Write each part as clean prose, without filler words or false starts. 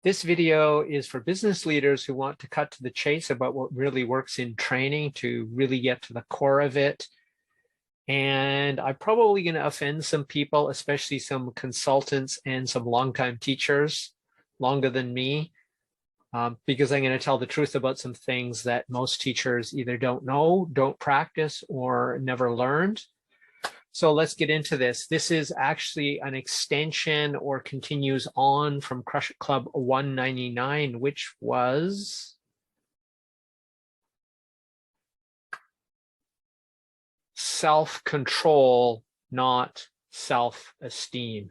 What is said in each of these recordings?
This video is for business leaders who want to cut to the chase about what really works in training to really get to the core of it. And I'm probably going to offend some people, especially some consultants and some longtime teachers, longer than me, because I'm going to tell the truth about some things that most teachers either don't know, don't practice, or never learned. So let's get into this. This is actually an extension or continues on from Crush It Club 199, which was self-control, not self-esteem.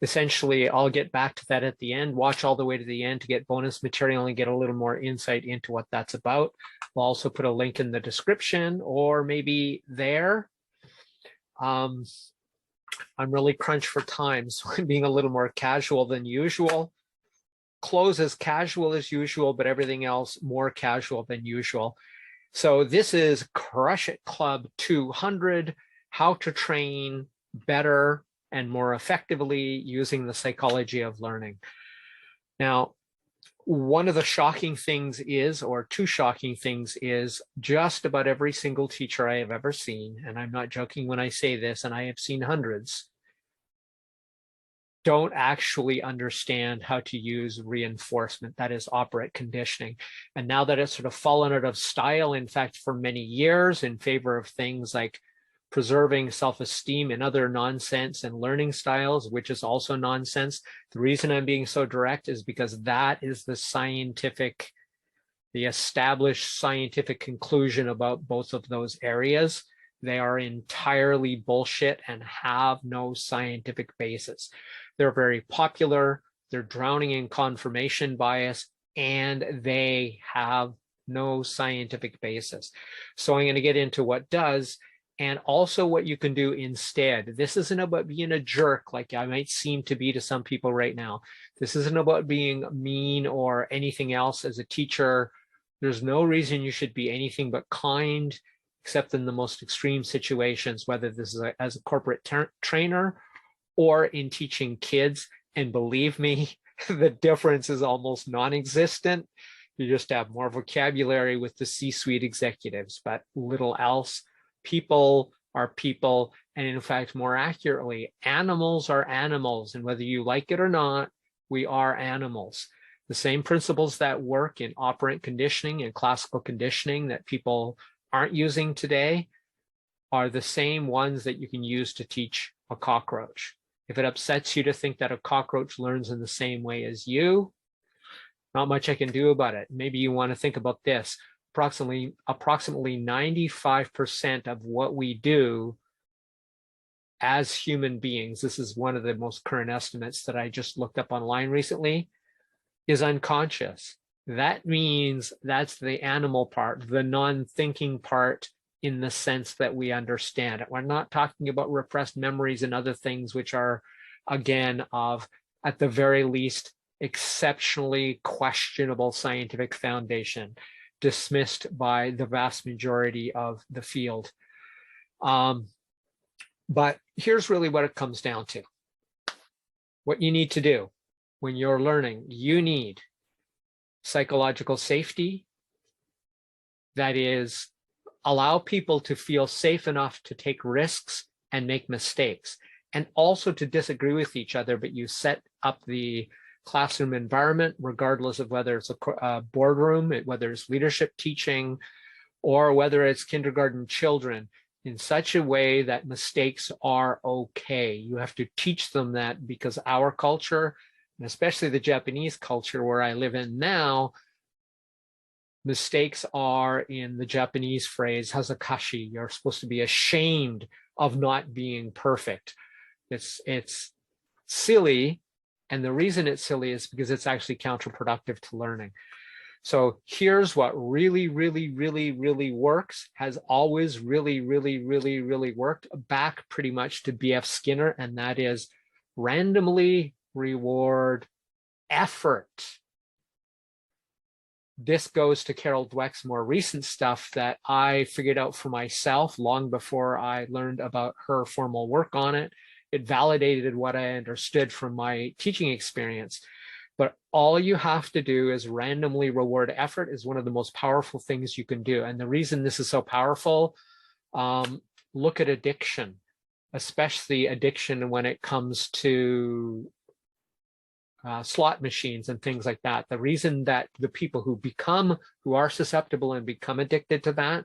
Essentially, I'll get back to that at the end. Watch all the way to the end to get bonus material and get a little more insight into what that's about. I'll also put a link in the description or maybe there. I'm really crunched for time, so I'm being a little more casual than usual. Close as casual as usual, but everything else more casual than usual. So this is Crush It Club 200, how to train better and more effectively using the psychology of learning. Now, one of the shocking things is, or two shocking things is, just about every single teacher I have ever seen, and I'm not joking when I say this, and I have seen hundreds, don't actually understand how to use reinforcement, that is operant conditioning. And now that it's sort of fallen out of style, in fact, for many years in favor of things like preserving self-esteem and other nonsense and learning styles, which is also nonsense. The reason I'm being so direct is because that is the established scientific conclusion about both of those areas. They are entirely bullshit and have no scientific basis. They're very popular, they're drowning in confirmation bias, and they have no scientific basis. So I'm going to get into what does, and also what you can do instead. This isn't about being a jerk like I might seem to be to some people right now. This isn't about being mean or anything else. As a teacher, there's no reason you should be anything but kind, except in the most extreme situations, whether this is as a corporate trainer or in teaching kids. And believe me, the difference is almost non-existent. You just have more vocabulary with the C-suite executives, but little else. People are people, and in fact, more accurately, animals are animals, and whether you like it or not, we are animals. The same principles that work in operant conditioning and classical conditioning that people aren't using today are the same ones that you can use to teach a cockroach. If it upsets you to think that a cockroach learns in the same way as you, not much I can do about it. Maybe you want to think about this. Approximately 95% of what we do as human beings, this is one of the most current estimates that I just looked up online recently, is unconscious. That means that's the animal part, the non-thinking part, in the sense that we understand it. We're not talking about repressed memories and other things, which are, again, of, at the very least, exceptionally questionable scientific foundation, dismissed by the vast majority of the field. But here's really what it comes down to. What you need to do when you're learning, you need psychological safety, that is, allow people to feel safe enough to take risks and make mistakes, and also to disagree with each other, but you set up the classroom environment, regardless of whether it's a boardroom, whether it's leadership teaching, or whether it's kindergarten children, in such a way that mistakes are okay. You have to teach them that, because our culture, and especially the Japanese culture where I live in now, mistakes are, in the Japanese phrase, hazakashi. You're supposed to be ashamed of not being perfect. It's silly. And the reason it's silly is because it's actually counterproductive to learning. So here's what really, really, really, really works, has always really, really, really, really worked, back pretty much to B.F. Skinner, and that is randomly reward effort. This goes to Carol Dweck's more recent stuff that I figured out for myself long before I learned about her formal work on it. It validated what I understood from my teaching experience. But all you have to do is randomly reward effort is one of the most powerful things you can do. And the reason this is so powerful, look at addiction, especially addiction when it comes to slot machines and things like that. The reason that the people who are susceptible and become addicted to that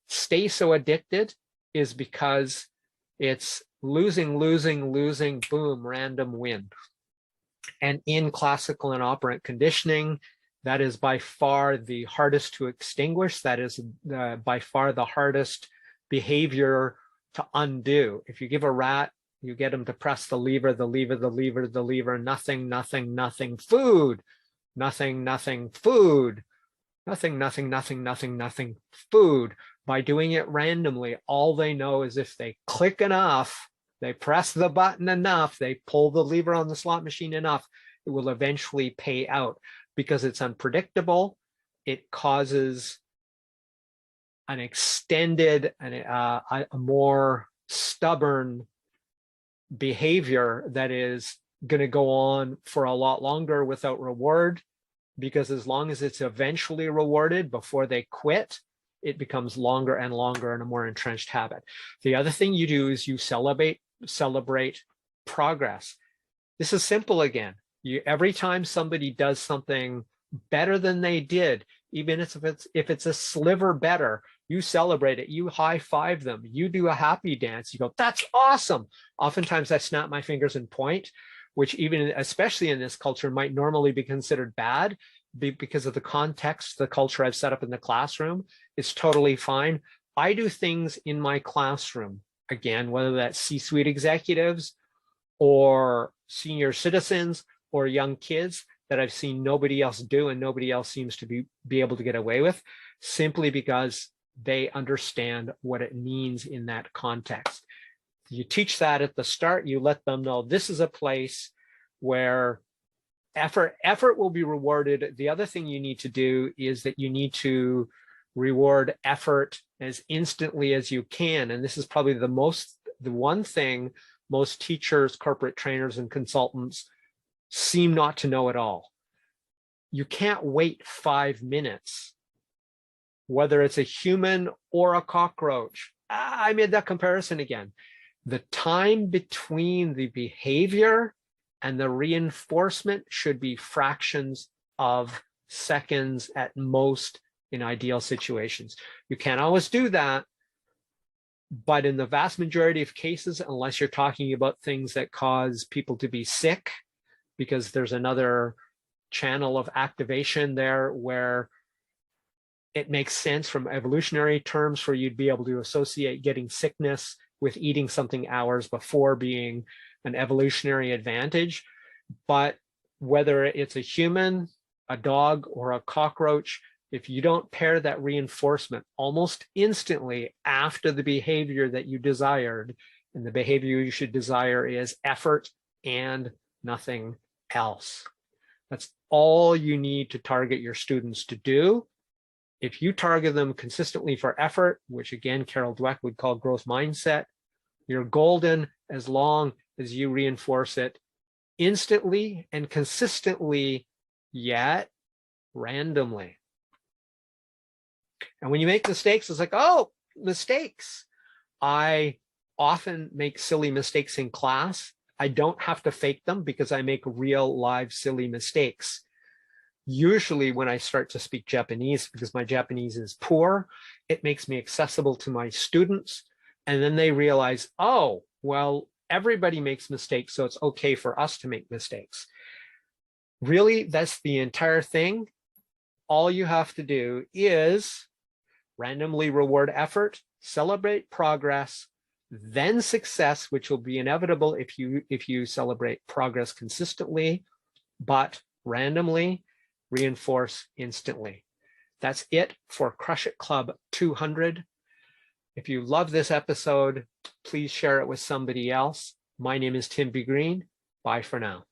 stay so addicted is because it's losing, losing, losing, boom, random win. And in classical and operant conditioning, that is by far the hardest to extinguish. That is by far the hardest behavior to undo. If you give a rat, you get him to press the lever, the lever, the lever, the lever, nothing, nothing, nothing, food, nothing, nothing, food, nothing, nothing, nothing, nothing, nothing, food. By doing it randomly, all they know is if they click enough, they press the button enough, they pull the lever on the slot machine enough, it will eventually pay out because it's unpredictable. It causes an extended and a more stubborn behavior that is going to go on for a lot longer without reward, because as long as it's eventually rewarded before they quit, it becomes longer and longer and a more entrenched habit. The other thing you do is you celebrate progress. This is simple again. Every time somebody does something better than they did, even if it's a sliver better, you celebrate it, you high five them, you do a happy dance, you go, that's awesome. Oftentimes I snap my fingers and point, which even, especially in this culture, might normally be considered bad because of the context, the culture I've set up in the classroom. It's totally fine. I do things in my classroom, again, whether that's C-suite executives or senior citizens or young kids, that I've seen nobody else do and nobody else seems to be able to get away with, simply because they understand what it means in that context. You teach that at the start, you let them know this is a place where effort will be rewarded. The other thing you need to do is that you need to reward effort as instantly as you can. And this is probably the one thing most teachers, corporate trainers, and consultants seem not to know at all. You can't wait 5 minutes, whether it's a human or a cockroach. I made that comparison again. The time between the behavior and the reinforcement should be fractions of seconds at most in ideal situations. You can't always do that, but in the vast majority of cases, unless you're talking about things that cause people to be sick, because there's another channel of activation there where it makes sense from evolutionary terms for you to be able to associate getting sickness with eating something hours before being an evolutionary advantage. But whether it's a human, a dog, or a cockroach, if you don't pair that reinforcement almost instantly after the behavior that you desired, and the behavior you should desire is effort and nothing else. That's all you need to target your students to do. If you target them consistently for effort, which again, Carol Dweck would call growth mindset, you're golden as long as you reinforce it instantly and consistently, yet randomly. And when you make mistakes, it's like, oh, mistakes. I often make silly mistakes in class. I don't have to fake them because I make real, live, silly mistakes. Usually when I start to speak Japanese, because my Japanese is poor, it makes me accessible to my students. And then they realize, oh, well, everybody makes mistakes, so it's okay for us to make mistakes. Really, that's the entire thing. All you have to do is randomly reward effort, celebrate progress, then success, which will be inevitable if you celebrate progress consistently, but randomly reinforce instantly. That's it for Crush It Club 200. If you love this episode, please share it with somebody else. My name is Tim B. Green. Bye for now.